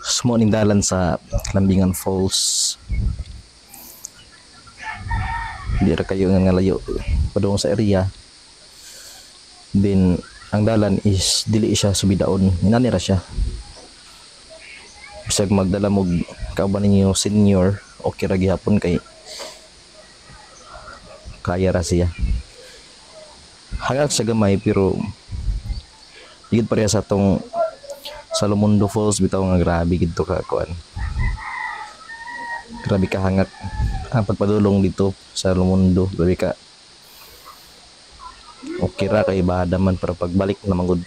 Smo ning dalan sa Lambingan Falls. Di ra kayo nga layo padung sa area. Then ang dalan is dili siya subidaon, inani ra siya. Bisag magdala mo kauban ninyo senior, okay ra gihapon kay kaya ra siya. Hangak sa gamay pero higit pareha sa tong Salomundo Falls bitaw nga grabe gid to ka kuan. Grabe ka hangat ang pagpadulong dito sa Salomundo, grabe ka. Okay ra kay bada man pero pagbalik na magud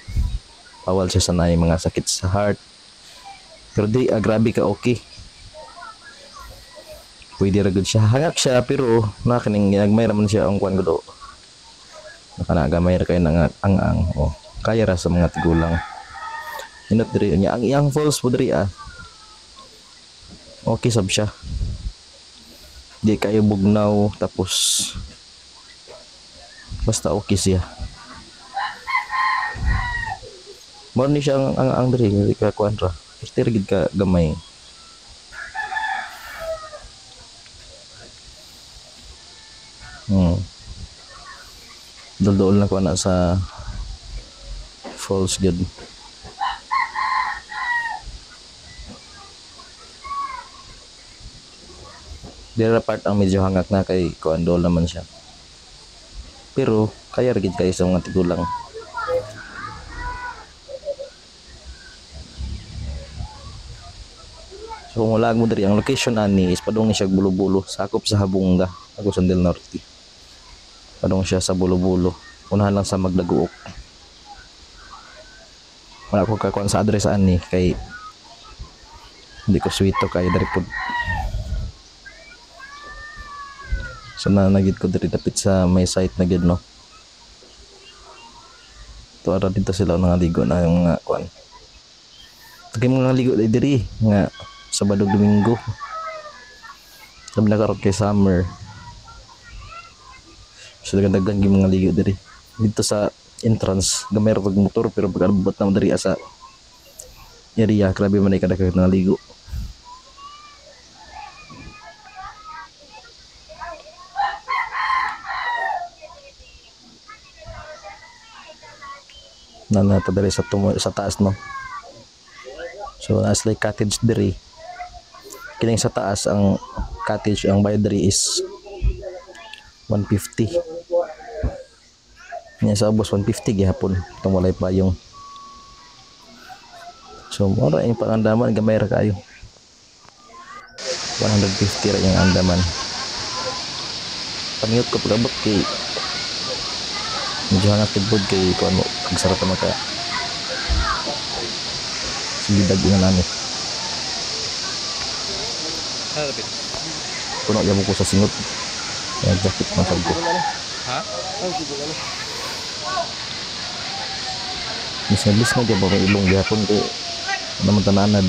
bawal siya sanay mga sakit sa heart. Pero di grabe ka okay. Pwede ra gud siya hangak siya pero nakining ginagmay ra man siya ang kuan gud. Nakanagamay ra kay nang ang kaya ra sa mga tigulang. Inot diri niya ang iyang falls po diri okay sab siya. Di kayo bugnaw tapos basta okay siya. Mo ni siya ang diri ka kuan ra. Pasti gid ka gamay. Dol-dol na ko na sa falls gud. Dira part ang medyo hangak na kay kuan dol naman siya. Pero kaya ra gid kayo sa mga tigulang. So kung wala mo diri ang location ani is padung ni siya Bulo-Bulo, sakop sa Habunga, Agusan del Norte. Padung siya sa Bulo-Bulo. Unahan lang sa Magdaguok. Wala ko kakuan sa address ani kay hindi ko swito kay dari pud. So nagid ko diri dapit sa may site na gid no. Tuara dito sila nga ligo na yung nga kuan. Tagay mga ligo diri nga Sabado Domingo. Sabi na karon kay summer. So dagdagan gyud mga ligo diri. Dito sa entrance gamay ra pag motor pero pag abot na diri sa area grabe man ay kadaghan nga ligo. Nanata diri sa taas no. So as like cottage diri. Kining sa taas ang cottage ang bayad diri is 150. Nya sa ubos 150 gihapon tong walay payong. So mura ang pangandaman gamay ra kayo. 150 ra yung andaman. Pangiyot ko pagabot kay medyo hangat tibod kay kuan mo pagsarap maka sidag nga nani. Harapit. Puno gyud ko sa singot. Ang jacket man ko. Ha? Bis na gyud ba ilong gihapon kay naman tananan.